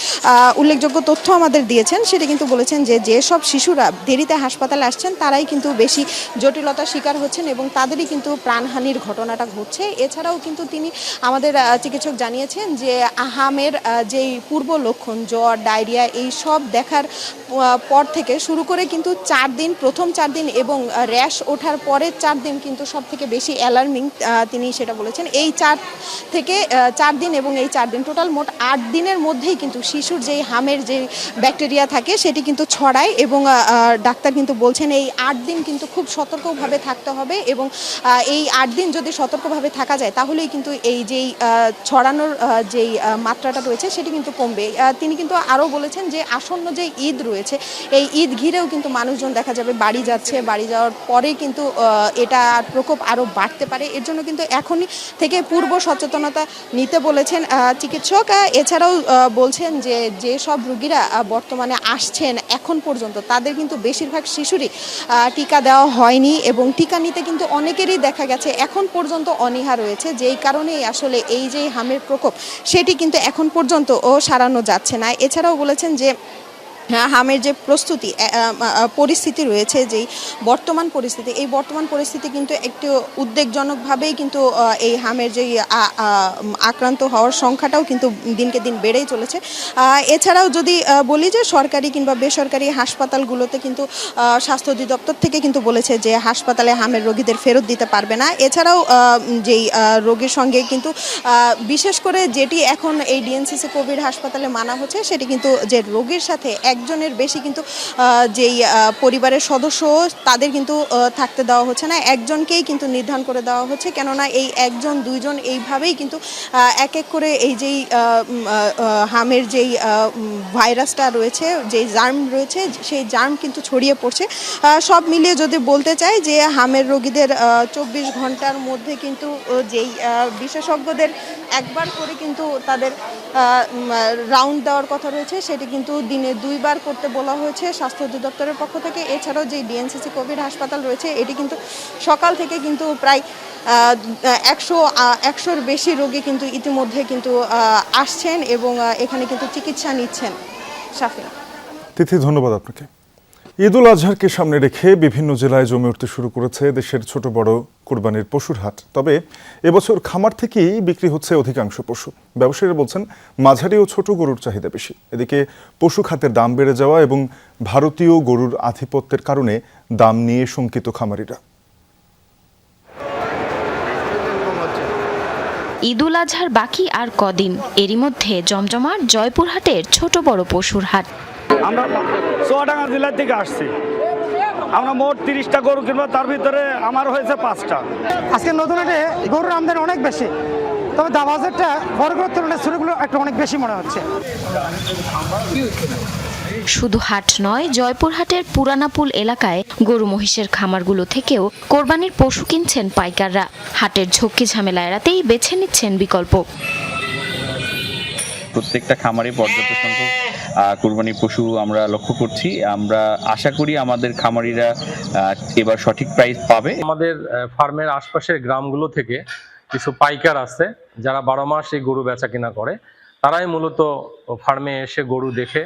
উল্লেখযোগ্য তথ্য আমাদের দিয়েছেন, সেটা কিন্তু বলেছেন যে যেসব শিশুরা দেরিতে হাসপাতালে আসছেন তারাই কিন্তু বেশি জটিলতার শিকার হচ্ছেন এবং তাদেরই কিন্তু প্রাণহানির ঘটনাটা ঘটছে। এছাড়াও কিন্তু তিনি আমাদের চিকিৎসক জানিয়েছেন যে হামের যেই পূর্ব লক্ষণ জ্বর, ডায়রিয়া এই সব দেখার পর থেকে শুরু করে কিন্তু 4 দিন, প্রথম 4 দিন এবং র্যাশ ওঠার পরের 4 দিন কিন্তু সব থেকে বেশি অ্যালার্মিং, তিনি সেটা বলেছেন। এই 4 দিন এবং এই 4 দিন টোটাল মোট 8 দিনের মধ্যেই কিন্তু শিশুর যেই হামের যে ব্যাকটেরিয়া থাকে সেটি কিন্তু ছড়ায় এবং ডাক্তার কিন্তু বলছেন এই 8 দিন কিন্তু খুব সতর্কভাবে থাকতে হবে এবং এই 8 দিন যদি সতর্কভাবে থাকা যায় তাহলেই কিন্তু এই যেই ছড়ানোর যেই মাত্রাটা রয়েছে সেটি কিন্তু কমবে। তিনি কিন্তু আরও বলেছেন যে আসন্ন যে ঈদ রয়েছে এই ঈদ ঘিরেও কিন্তু মানুষজন দেখা যাবে বাড়ি যাচ্ছে, বাড়ি যাওয়ার পরে কিন্তু এটা প্রকোপ আরও বাড়তে পারে। এর জন্য কিন্তু এখনই থেকে পূর্ব সচেতনতা নিতে বলেছেন চিকিৎসক। এছাড়াও বলছেন যে যেসব রোগীরা বর্তমানে আসছেন এখন পর্যন্ত তাদের কিন্তু বেশিরভাগ শিশুরই টিকা দেওয়া হয়নি এবং টিকা নিতে কিন্তু অনেকেরই দেখা গেছে এখন পর্যন্ত অনীহা রয়েছে, যেই কারণেই আসলে এই যে হামের প্রকোপ সেটি কিন্তু এখন পর্যন্ত সারানো যাচ্ছে না। এছাড়াও বলেছেন যে হামের যে পরিস্থিতি রয়েছে, যেই বর্তমান পরিস্থিতি, এই বর্তমান পরিস্থিতি কিন্তু একটু উদ্বেগজনকভাবেই কিন্তু এই হামের যেই আক্রান্ত হওয়ার সংখ্যাটাও কিন্তু দিনকে দিন বেড়েই চলেছে। এছাড়াও যদি বলি যে সরকারি কিংবা বেসরকারি হাসপাতালগুলোতে কিন্তু স্বাস্থ্য অধিদপ্তর থেকে কিন্তু বলেছে যে হাসপাতালে হামের রোগীদের ফেরত দিতে পারবে না। এছাড়াও যেই রোগীর সঙ্গে কিন্তু বিশেষ করে যেটি এখন এই ডিএনসিসি কোভিড হাসপাতালে মানা হচ্ছে সেটি কিন্তু যে রোগীর সাথে একজনের বেশি কিন্তু যেই পরিবারের সদস্য তাদের কিন্তু থাকতে দেওয়া হচ্ছে না, একজনকেই কিন্তু নির্ধারণ করে দেওয়া হচ্ছে। কেননা এই 1জন 2জন এইভাবেই কিন্তু এক এক করে এই যেই হামের যেই ভাইরাসটা রয়েছে, যেই জার্ম রয়েছে সেই জার্ম কিন্তু ছড়িয়ে পড়ছে। সব মিলিয়ে যদি বলতে চাই যে হামের রোগীদের 24 ঘন্টার মধ্যে কিন্তু যেই বিশেষজ্ঞদের একবার করে কিন্তু তাদের রাউন্ড দেওয়ার কথা রয়েছে সেটি কিন্তু দিনে 2 বার করতে বলা হয়েছে স্বাস্থ্য অধিদপ্তরের পক্ষ থেকে। এছাড়াও যে ডিএনসিসি কোভিড হাসপাতাল রয়েছে এটি কিন্তু সকাল থেকে কিন্তু প্রায় 100-র বেশি রোগী কিন্তু ইতিমধ্যে কিন্তু আসছেন এবং এখানে কিন্তু চিকিৎসা নিচ্ছেন। শাফিন,
তিথি, ধন্যবাদ আপনাকে। ঈদ উল আজহাকে সামনে রেখে বিভিন্ন জেলায় জমে উঠতে শুরু করেছে দেশের ছোট বড় কোরবানির পশুর হাট। তবে এবছর খামার থেকেই বিক্রি হচ্ছে অধিকাংশ পশু। ব্যবসায়ীরা বলছেন মাঝারি ও ছোট গরুর চাহিদা বেশি। এদিকে পশু খাতের দাম বেড়ে যাওয়া এবং ভারতীয় গরুর আধিপত্যের কারণে দাম নিয়ে শঙ্কিত খামারিরা।
ঈদ উল আজহার বাকি আর কদিন, এরই মধ্যে জমজমাট জয়পুরহাটের ছোট বড় পশুর হাট।
আমরা চুয়াডাঙ্গা জেলা থেকে আসছি, আমরা মোট 30টা গরু কিনবো, তার ভিতরে আমার হয়েছে 5টা।
আজকে নতুন হাটে গরুর আমদানি অনেক বেশি, তবে বাজারটা বড়গুলোর তুলনায় ছোটগুলো একটু অনেক বেশি মনে হচ্ছে।
শুধু হাট নয়, জয়পুরহাটের পুরানাপুল এলাকায় গরু মহিষের খামারগুলো থেকেও কোরবানির পশু কিনছেন পাইকাররা। হাটের ঝক্কি ঝামেলা এড়াতেই বেছে নিচ্ছেন বিকল্প।
প্রত্যেকটা খামারে পর্যাপ্ত সংখ্যক কোরবানির পশু আমরা লক্ষ্য করছি। আমরা আশা করি আমাদের খামারিরা এবার সঠিক প্রাইস পাবে।
আমাদের ফার্মের আশপাশের গ্রামগুলো থেকে কিছু পাইকার আছে যারা 12 মাস এই গরু বেচা কিনা করে, তারাই মূলত ফার্মে এসে গরু দেখে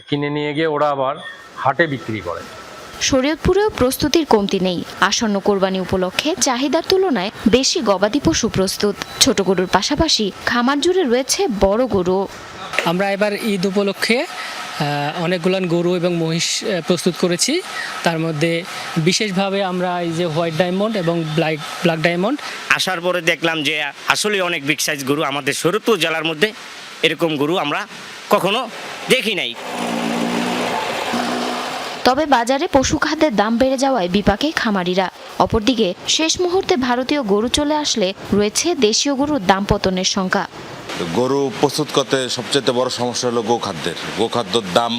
কিনে নিয়ে গিয়ে ওরা আবার হাটে বিক্রি করে।
শরীয়তপুরেও প্রস্তুতির কমতি নেই। আসন্ন কোরবানি উপলক্ষে চাহিদার তুলনায় বেশি গবাদি পশু প্রস্তুত। ছোট গরুর পাশাপাশি খামার জুড়ে রয়েছে বড় গরু।
আমরা এবার ঈদ উপলক্ষে অনেকগুলান গরু এবং মহিষ প্রস্তুত করেছি। তার মধ্যে বিশেষভাবে আমরা এই যে হোয়াইট ডায়মন্ড এবং ব্ল্যাক ডায়মন্ড
আসার পরে দেখলাম যে আসলে অনেক বিগ সাইজ গরু। আমাদের শরীয়তপুর জেলার মধ্যে এরকম গরু আমরা কখনো দেখি নাই।
তবে বাজারে পশু খাদ্যের দাম বেড়ে যাওয়ায় বিপাকে খামারিরা। অপরদিকে শেষ মুহূর্তে ভারতীয় গরু চলে আসলে রয়েছে দেশীয় গরুর দাম পতনের শঙ্কা।
গরু প্রস্তুত করতে সবচেয়ে বড় সমস্যা হলো গোখাদ্যের। গোখাদ্যর দাম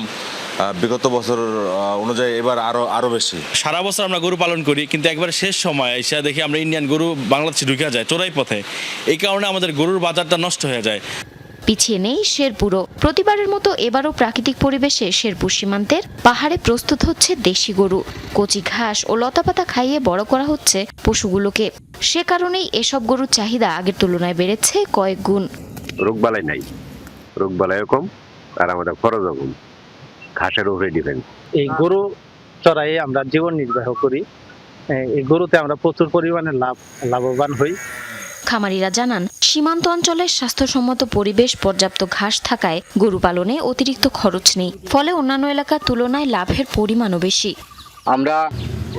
বিগত বছর অনুযায়ী এবার আরো বেশি।
সারা বছর আমরা গরু পালন করি, কিন্তু একবার শেষ সময় এসে দেখি আমরা ইন্ডিয়ান গরু বাংলাদেশে ঢুকে যায় চোরাই পথে। এই কারণে আমাদের গরুর বাজারটা নষ্ট হয়ে যায়।
পিছিয়ে নেই শেরপুরও। প্রতিবারের মতো এবারও প্রাকৃতিক পরিবেশে শেরপুর সীমান্তের পাহাড়ে প্রস্তুত হচ্ছে দেশি গরু। কচি ঘাস ও লতাপাতা খাইয়ে বড় করা হচ্ছে পশুগুলোকে। সে কারণেই এসব গরুর চাহিদা আগের তুলনায় বেড়েছে কয়েক গুণ।
রোগবালাই নাই, রোগবালাইও কম, আর আমাদের খরচও কম। ঘাসের উপরে ডিপেন্ড।
এই গরু চড়াই আমরা জীবন নির্বাহ করি। এই গরুতে আমরা প্রচুর পরিমাণে লাভবান হই।
খামারিরা জানান, সীমান্ত অঞ্চলের স্বাস্থ্যসম্মত পরিবেশ, পর্যাপ্ত ঘাস থাকায় গরু পালনে অতিরিক্ত খরচ নেই। ফলে অন্যান্য এলাকার তুলনায় লাভের পরিমাণও বেশি।
আমরা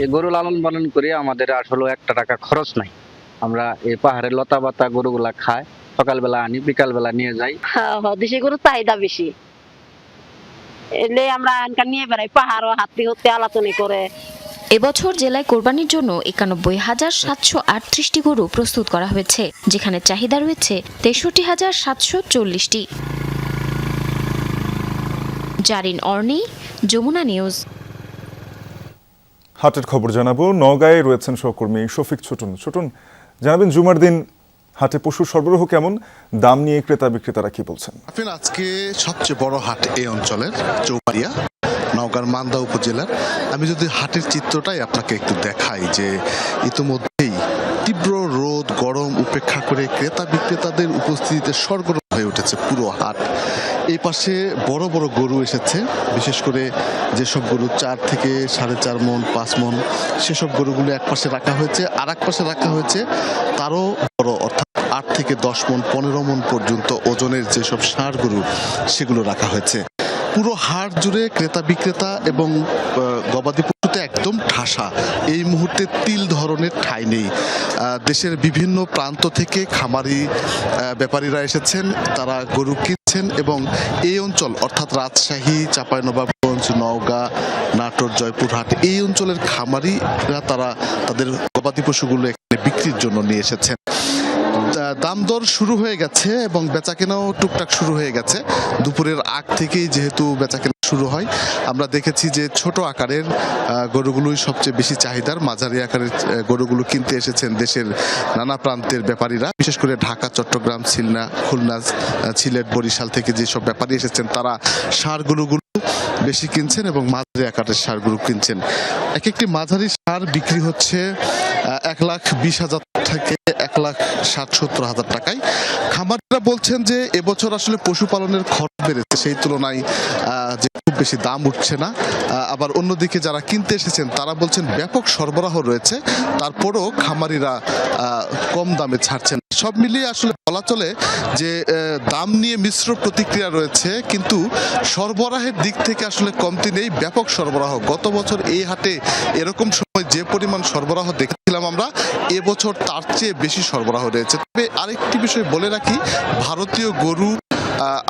এই গরু লালন পালন করি, আমাদের আসলে 1 টাকা খরচ নাই। আমরা এই পাহাড়ের লতা পাতা গরুগুলা খাই, সকালবেলা আনি, বিকালবেলা নিয়ে যাই।
দেশি গরুর চাহিদা বেশি, এলে আমরা আনকার নিয়ে বেড়াই। পাহাড় হাতি হতে আলাতনি করে।
এবছর জেলায় কোরবানির জন্য 91,738টি গরু প্রস্তুত করা হয়েছে, যেখানে চাহিদা রয়েছে 63,740টি। জারিন অর্নি, যমুনা নিউজ।
হাটের খবর জানাবো। নওগাঁয়ে রয়েছেন সহকর্মী শফিক ছোটন। জানাবেন জুমার দিন হাটে পশুর সরবরাহ কেমন, দাম নিয়ে ক্রেতা বিক্রেতারা কি বলছেন?
আজকে সবচেয়ে বড় হাট এই অঞ্চলের চৌবাড়িয়া, নওগাঁর মান্দা উপজেলার। আমি যদি হাটের চিত্রটাই আপনাকে একটু দেখাই, যে ইতিমধ্যেই তীব্র রোদ গরম উপেক্ষা করে ক্রেতা বিক্রেতাদের উপস্থিতিতে সরগরম হয়ে উঠেছে পুরো হাট। এই পাশে বড় বড় গরু এসেছে, বিশেষ করে যেসব গরু 4 থেকে 4.5 মণ 5 মণ, সেসব গরুগুলো এক পাশে রাখা হয়েছে। আর এক পাশে রাখা হয়েছে তারও বড়, অর্থাৎ 8 থেকে 10 মণ 15 মণ পর্যন্ত ওজনের যেসব ষাঁড় গরু, সেগুলো রাখা হয়েছে। পুরো হাট জুড়ে ক্রেতা বিক্রেতা এবং গবাদি পশুতে একদম ঠাসা। এই মুহূর্তে তিল ধরনের ঠাঁই নেই। দেশের বিভিন্ন প্রান্ত থেকে খামারি ব্যাপারীরা এসেছেন, তারা গরু কিনছেন এবং এই অঞ্চল অর্থাৎ রাজশাহী, চাঁপাইনবাবগঞ্জ, নওগাঁ, নাটোর, জয়পুরহাট, এই অঞ্চলের খামারিরা তারা তাদের গবাদি পশুগুলো এখানে বিক্রির জন্য নিয়ে এসেছেন। দাম দর শুরু হয়ে গেছে এবং বেচাকেনাও টুকটাক শুরু হয়ে গেছে। দুপুরের আগ থেকেই যেহেতু বেচাকেনা শুরু হয়, আমরা দেখেছি যে ছোট আকারের গরুগুলোই সবচেয়ে বেশি চাহিদার। মাঝারি আকারের গরুগুলো কিনতে এসেছেন দেশের নানা প্রান্তের ব্যাপারীরা, বিশেষ করে ঢাকা, চট্টগ্রাম, খুলনা, সিলেট, বরিশাল থেকে যেসব ব্যাপারী এসেছেন, তারা ষাঁড় গরুগুলো বেশি কিনছেন এবং মাঝারি আকারের ষাঁড় গরু কিনছেন। এক একটি মাঝারি ষাঁড় বিক্রি হচ্ছে 1,20,000 থেকে 1,60,000-70,000 টাকায়। খামারিরা বলছেন যে এবছর আসলে পশুপালনের খরচ বেড়েছে, সেই তুলনায় যে খুব বেশি দাম উঠছে না। আবার অন্যদিকে যারা কিনতে এসেছেন তারা বলছেন ব্যাপক সরবরাহ রয়েছে, তারপরও খামারিরা কম দামে ছাড়ছেন। সব মিলিয়ে আসলে বলা চলে যে দাম নিয়ে মিশ্র প্রতিক্রিয়া রয়েছে, কিন্তু সরবরাহের দিক থেকে আসলে কমতি নেই, ব্যাপক সরবরাহ। গত বছর এই হাটে এরকম সময় যে পরিমাণ সরবরাহ দেখেছিলাম আমরা, এবছর তার চেয়ে বেশি সরবরাহ রয়েছে। তবে আরেকটি বিষয় বলে রাখি, ভারতীয় গরু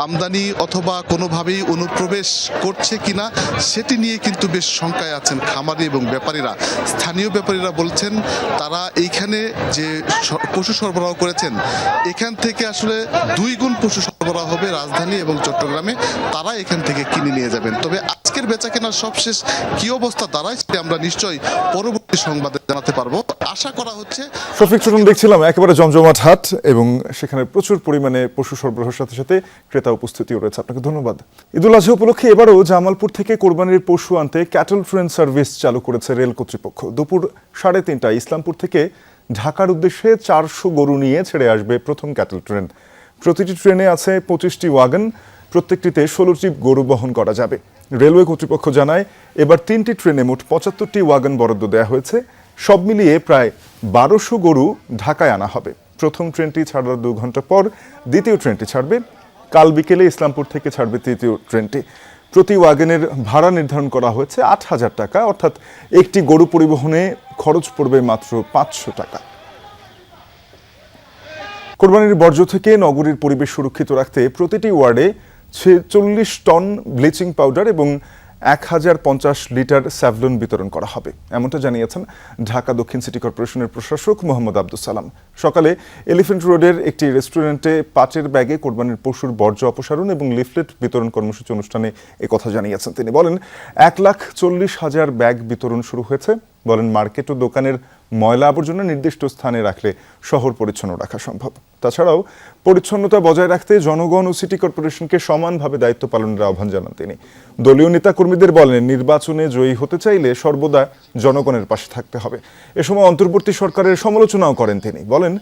আমদানি অথবা কোনোভাবেই অনুপ্রবেশ করছে কিনা সেটি নিয়ে কিন্তু বেশ শঙ্কায় আছেন খামারি এবং ব্যাপারীরা। স্থানীয় ব্যাপারীরা বলছেন তারা এইখানে যে পশু সরবরাহ করেছেন এখান থেকে আসলে 2 গুণ পশু সরবরাহ হবে রাজধানী এবং চট্টগ্রামে, তারা এখান থেকে কিনে নিয়ে যাবেন। তবে আজকের বেচা কেনার সবশেষ কি অবস্থা দাঁড়ায় সেটা আমরা নিশ্চয়ই পরবর্তী সংবাদে জানাতে পারবো। আশা করা হচ্ছে
শফিক চটন দেখছিলাম একেবারে জমজমাট হাট এবং সেখানে প্রচুর পরিমাণে পশু সরবরাহের সাথে সাথে ক্রেতা উপস্থিতিও রয়েছে। আপনাকে ধন্যবাদ। ঈদুল আজহা উপলক্ষে এবারও জামালপুর থেকে কোরবানির পশু আনতে ক্যাটল ট্রেন সার্ভিস চালু করেছে রেল কর্তৃপক্ষ। দুপুর 3:30টায় ইসলামপুর থেকে ঢাকার উদ্দেশ্যে 400 গরু নিয়ে ছেড়ে আসবে প্রথম ক্যাটল ট্রেন। প্রতিটি ট্রেনে আছে 25টি ওয়াগন, প্রত্যেকটিতে 16টি গরু বহন করা যাবে। রেলওয়ে কর্তৃপক্ষ জানায় এবার 3টি ট্রেনে মোট 75টি ওয়াগন বরাদ্দ দেওয়া হয়েছে। সব মিলিয়ে প্রায় 1200 গরু ঢাকায় আনা হবে। প্রথম ট্রেনটি ছাড়ার 2 ঘন্টা পর দ্বিতীয় ট্রেনটি ছাড়বে। কাল বিকেলে ইসলামপুর থেকে ছাড়বে তৃতীয় ট্রেনটি। প্রতি ওয়াগনের ভাড়া নির্ধারণ করা হয়েছে 8,000 টাকা, অর্থাৎ একটি গরু পরিবহনে খরচ পড়বে মাত্র 500 টাকা। কোরবানির বর্জ্য থেকে নগরীর পরিবেশ সুরক্ষিত রাখতে প্রতিটি ওয়ার্ডে 40 টন ব্লিচিং পাউডার এবং 1050 লিটার স্যাভলন বিতরণ করা হবে, এমনটা জানিয়েছেন ঢাকা দক্ষিণ সিটি কর্পোরেশনের প্রশাসক মোহাম্মদ আব্দুস সালাম। সকালে এলিফ্যান্ট রোডের একটি রেস্টুরেন্টে পাটের ব্যাগে কোরবানির পশুর বর্জ্য অপসারণ এবং লিফলেট বিতরণ কর্মসূচি অনুষ্ঠানে একথা জানিয়েছেন তিনি। বলেন 1,40,000 ব্যাগ বিতরণ শুরু হয়েছে। বলেন মার্কেট ও দোকানের ময়লা আবর্জনা নির্দিষ্ট স্থানে রাখলে শহর পরিচ্ছন্ন রাখা সম্ভব। তাছাড়াও পরিচ্ছন্নতা বজায় রাখতে জনগণ ও সিটি কর্পোরেশনকে সমানভাবে দায়িত্ব পালনের আহ্বান জানান তিনি। দলীয় নেতাকর্মীদের বলেন নির্বাচনে জয়ী হতে চাইলে সর্বদা জনগণের পাশে থাকতে হবে। এ সময় অন্তর্বর্তী সরকারের সমালোচনাও করেন তিনি। বলেন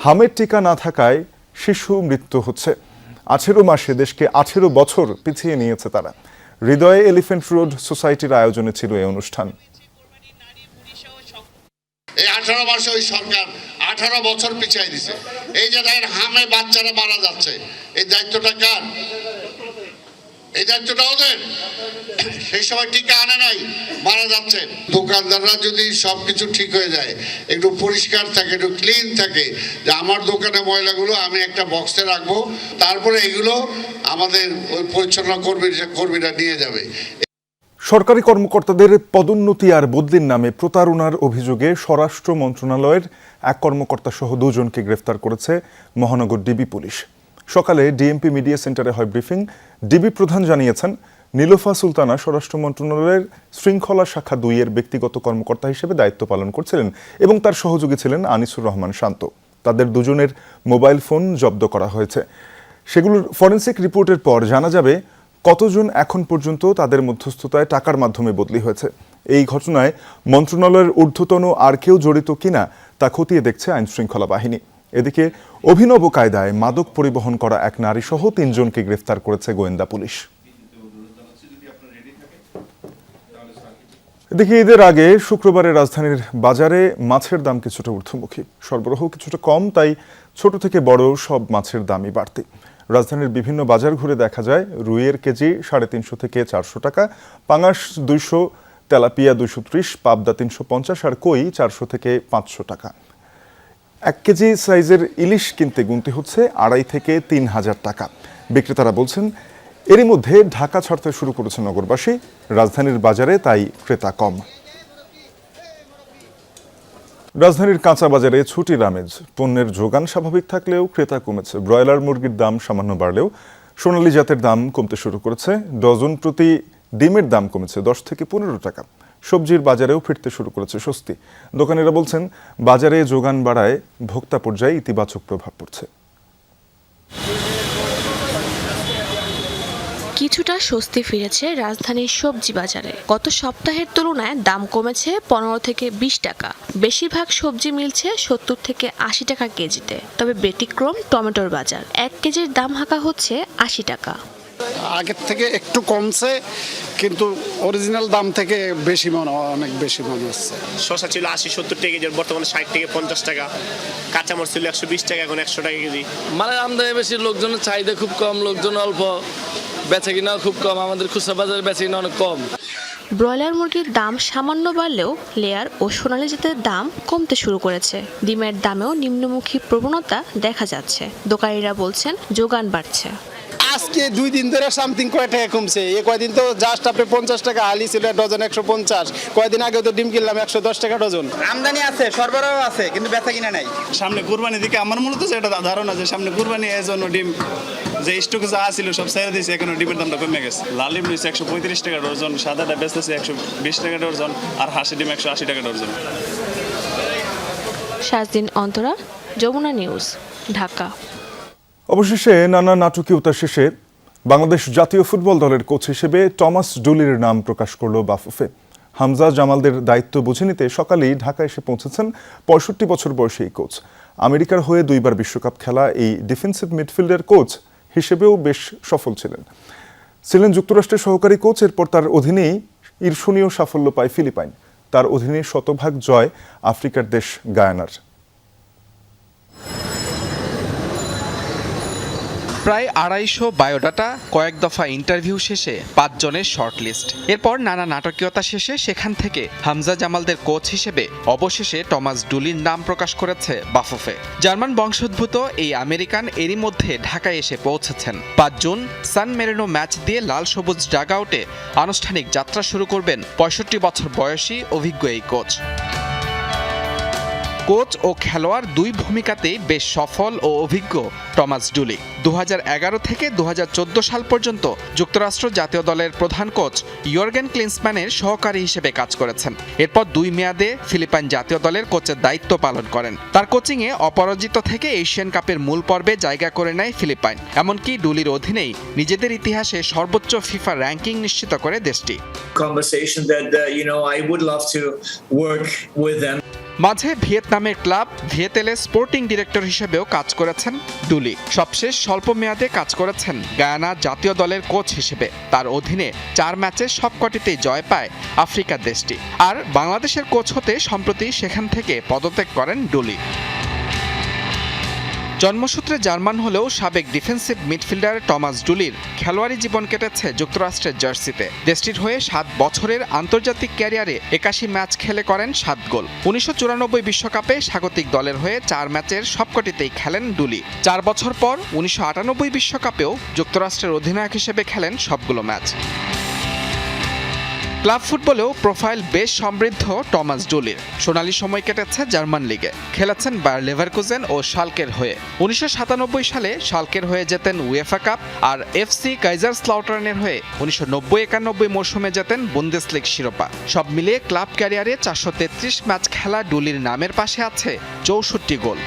হামের টিকা না থাকায় শিশু মৃত্যু হচ্ছে। 18 মাসে দেশকে 18 বছর পিছিয়ে নিয়েছে তারা। হৃদয়ে এলিফ্যান্ট রোড সোসাইটির আয়োজনে ছিল এই অনুষ্ঠান।
এই 18 মাসে ওই সরকার 18 বছর পিছিয়ে দিছে। এই যে দেখেন হামে বাচ্চারা মারা যাচ্ছে, এই দায়িত্বটা কার? এই দায়িত্বটা ওদের। সেই সময় টিকা আনে নাই, মারা যাচ্ছে। দোকানদাররা যদি সবকিছু ঠিক হয়ে যায়, একটু পরিষ্কার থাকে, একটু ক্লিন থাকে, যে আমার দোকানে ময়লাগুলো আমি একটা বক্সে রাখবো, তারপরে এগুলো আমাদের ওই পরিচ্ছন্ন কর্মীরা নিয়ে যাবে।
সরকারি কর্মকর্তাদের পদোন্নতি আর বদলির নামে প্রতারণার অভিযোগে স্বরাষ্ট্র মন্ত্রণালয়ের এক কর্মকর্তা সহ 2 জনকে গ্রেফতার করেছে মহানগর ডিবি পুলিশ। সকালে ডিএমপি মিডিয়া সেন্টারে হয় ব্রিফিং। ডিবি প্রধান জানিয়েছেন নীলোফা সুলতানা স্বরাষ্ট্র মন্ত্রণালয়ের শৃঙ্খলা শাখা 2 এর ব্যক্তিগত কর্মকর্তা হিসেবে দায়িত্ব পালন করছিলেন এবং তার সহযোগী ছিলেন আনিসুর রহমান শান্ত। তাদের 2 জনের মোবাইল ফোন জব্দ করা হয়েছে। সেগুলোর ফরেনসিক রিপোর্টের পর জানা যাবে কতজন এখন পর্যন্ত তাদের মধ্যস্থতায় টাকার মাধ্যমে বদলি হয়েছে। এই ঘটনায় মন্ত্রণালয়ের ঊর্ধ্বতন আর কেউ জড়িত কিনা তা খতিয়ে দেখছে আইন শৃঙ্খলা বাহিনী। এদিকে অভিনব কায়দায় মাদক পরিবহন করা এক নারী সহ 3 জনকে গ্রেফতার করেছে গোয়েন্দা পুলিশ। এদিকে ঈদের আগে শুক্রবারে রাজধানীর বাজারে মাছের দাম কিছুটা ঊর্ধ্বমুখী। সরবরাহ কিছুটা কম, তাই ছোট থেকে বড় সব মাছের দামই বাড়তি। রাজধানীর বিভিন্ন বাজার ঘুরে দেখা যায় রুইয়ের কেজি 350 থেকে 400 টাকা, পাঙাশ 200, তেলাপিয়া 230, পাবদা 350 আর কই 400 থেকে 500 টাকা। 1 কেজি সাইজের ইলিশ কিনতে গুনতে হচ্ছে 2,500 থেকে 3,000 টাকা। বিক্রেতারা বলছেন এরই মধ্যে ঢাকা ছাড়তে শুরু করেছে নগরবাসী। রাজধানীর বাজারে তাই ক্রেতা কম। রাজধানীর কাঁচা বাজারে ছুটির আমেজ। পণ্যের যোগান স্বাভাবিক থাকলেও ক্রেতা কমেছে। ব্রয়লার মুরগির দাম সামান্য বাড়লেও সোনালী জাতের দাম কমতে শুরু করেছে। ডজন প্রতি ডিমের দাম কমেছে 10 থেকে 15 টাকা। সবজির বাজারেও ফিরতে শুরু করেছে স্বস্তি। দোকানিরা বলছেন বাজারে যোগান বাড়ায় ভোক্তা পর্যায়ে ইতিবাচক প্রভাব পড়ছে।
কিছুটা স্বস্তি ফিরেছে রাজধানীর সবজি বাজারে। গত সপ্তাহের তুলনায় দাম কমেছে 15 থেকে 20 টাকা। বেশিরভাগ সবজি মিলছে 70 থেকে 80 টাকা কেজিতে। তবে ব্যতিক্রম টমেটোর বাজার। 1 কেজির দাম হাঁকা হচ্ছে 80 টাকা।
আগের থেকে একটু কমছে, কিন্তু অরিজিনাল দাম থেকে অনেক বেশি মনে হচ্ছে।
শসা ছিল 80-70 টাকা কেজি, বর্তমানে 60 থেকে 50 টাকা। কাঁচামরিচ ছিল 120 টাকা, এখন 100 টাকা কেজি।
মালের আমদানি বেশি, লোকজনের চাহিদা খুব কম, লোকজন অল্প, বেচা কিনাও খুব কম। আমাদের খুচরা বাজারে বেচা কিনা অনেক কম।
ব্রয়লার মুরগির দাম সামান্য বাড়লেও লেয়ার ও সোনালী জাতের দাম কমতে শুরু করেছে। ডিমের দামেও নিম্নমুখী প্রবণতা দেখা যাচ্ছে। দোকানিরা বলছেন যোগান বাড়ছে।
আজকে 2 দিন ধরে সামথিং কয় টাকা কমছে। এই কয়দিন তো জাস্ট আপনি 50 টাকা হালি ছিল ডজন 150, কয়দিন আগে তো ডিম কিনলাম 110 টাকা ডজন।
আমদানি আছে, সরবরাহ আছে, কিন্তু বেচা কিনা নাই।
সামনে কুরবানির দিকে আমার মূলত যেটা ধারণা যে সামনে কুরবানি এর জন্য ডিম যে স্টক যা ছিল সব ছেড়ে দিয়েছে, এখন ডিমের দামটা কমে গেছে। লাল ডিম নিচ্ছে 135 টাকা ডজন, সাদাটা বেচতেছে 120 টাকা ডজন, আর হাঁসি ডিম 180 টাকা ডজন।
শাহজিন অন্তরা, যমুনা নিউজ, ঢাকা।
অবশেষে নানা নাটকীয়তা শেষে বাংলাদেশ জাতীয় ফুটবল দলের কোচ হিসেবে টমাস ডুলির নাম প্রকাশ করল বাফুফে। হামজা জামালদের দায়িত্ব বুঝে নিতে সকালেই ঢাকা এসে পৌঁছেছেন 65 বছর বয়সী এই কোচ। আমেরিকার হয়ে 2 বার বিশ্বকাপ খেলা এই ডিফেন্সিভ মিডফিল্ডের কোচ হিসেবেও বেশ সফল ছিলেন যুক্তরাষ্ট্রের সহকারী কোচ। এরপর তার অধীনেই ঈর্ষণীয় সাফল্য পায় ফিলিপাইন। তার অধীনে শতভাগ জয় আফ্রিকার দেশ গায়ানার।
প্রায় 250 বায়োডাটা, কয়েক দফা ইন্টারভিউ শেষে 5 জনের শর্টলিস্ট। এরপর নানা নাটকীয়তা শেষে সেখান থেকে হামজা জামালদের কোচ হিসেবে অবশেষে টমাস ডুলির নাম প্রকাশ করেছে বাফুফে। জার্মান বংশোদ্ভূত এই আমেরিকান এরই মধ্যে ঢাকায় এসে পৌঁছেছেন। 5 জুন সান মেরিনো ম্যাচ দিয়ে লাল সবুজ ডাগআউটে আনুষ্ঠানিক যাত্রা শুরু করবেন 65 বছর বয়সী অভিজ্ঞ এই কোচ। কোচ ও খেলোয়াড় 2 ভূমিকাতেই বেশ সফল ও অভিজ্ঞ টমাস ডুলি। 2011 থেকে 2014 সাল পর্যন্ত যুক্তরাষ্ট্র জাতীয় দলের প্রধান কোচ ইয়র্গেন ক্লিন্সম্যানের সহকারী হিসেবে কাজ করেছেন। এরপর 2 মেয়াদে ফিলিপাইন জাতীয় দলের কোচের দায়িত্ব পালন করেন। তার কোচিংয়ে অপরাজিত থেকে এশিয়ান কাপের মূল পর্বে জায়গা করে নেয় ফিলিপাইন। এমনকি ডুলির অধীনেই নিজেদের ইতিহাসে সর্বোচ্চ ফিফা র্যাঙ্কিং নিশ্চিত করে দেশটি। মাঝে ভিয়েতনামের ক্লাব ভিয়েতেলে স্পোর্টিং ডিরেক্টর হিসেবেও কাজ করেছেন ডুলি। সবশেষ স্বল্প মেয়াদে কাজ করেছেন গায়ানা জাতীয় দলের কোচ হিসেবে। তার অধীনে 4 ম্যাচে সবকটিতেই জয় পায় আফ্রিকার দেশটি। আর বাংলাদেশের কোচ হতে সম্প্রতি সেখান থেকে পদত্যাগ করেন ডুলি। জন্মসূত্রে জার্মান হলেও সাবেক ডিফেন্সিভ মিডফিল্ডার টমাস ডুলির খেলোয়াড়ি জীবন কেটেছে যুক্তরাষ্ট্রের জার্সিতে। দেশটির হয়ে 7 বছরের আন্তর্জাতিক ক্যারিয়ারে 81 ম্যাচ খেলে করেন 7 গোল। 1994 বিশ্বকাপে স্বাগতিক দলের হয়ে 4 ম্যাচের সবকটিতেই খেলেন ডুলি। 4 বছর পর 1998 বিশ্বকাপেও যুক্তরাষ্ট্রের অধিনায়ক হিসেবে খেলেন সবগুলো ম্যাচ। ক্লাব ফুটবলেও প্রোফাইল বেশ সমৃদ্ধ টমাস ডুলির। সোনালী সময় কেটেছে জার্মান লিগে। খেলেছেন বায়ার লেভারকুজেন ও শালকের হয়ে। 1997 সালে শালকের হয়ে জেতেন উয়েফা কাপ, আর এফসি কাইজারস্লাউটার্নের হয়ে 1990-91 মৌসুমে জেতেন বুন্দেসলিগ শিরোপা। সব মিলিয়ে ক্লাব ক্যারিয়ারে 433 ম্যাচ খেলা ডুলির নামের পাশে আছে 64 গোল।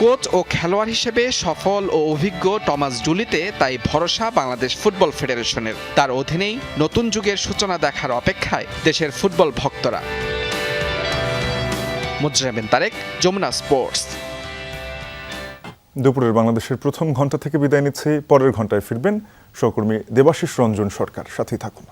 কোচ ও খেলোয়াড় হিসেবে সফল ও অভিজ্ঞ টমাস ডুলিতে তাই ভরসা বাংলাদেশ ফুটবল ফেডারেশনের। তার অধীনেই নতুন যুগের সূচনা দেখার অপেক্ষায় দেশের ফুটবল ভক্তরা। মুজরাবিন তারেক, যমুনা স্পোর্টস।
দুপুরের বাংলাদেশের প্রথম ঘন্টা থেকে বিদায় নিচ্ছে। পরের ঘন্টায় ফিরবেন সহকর্মী দেবাশিস রঞ্জন সরকার। সাথেই থাকুন।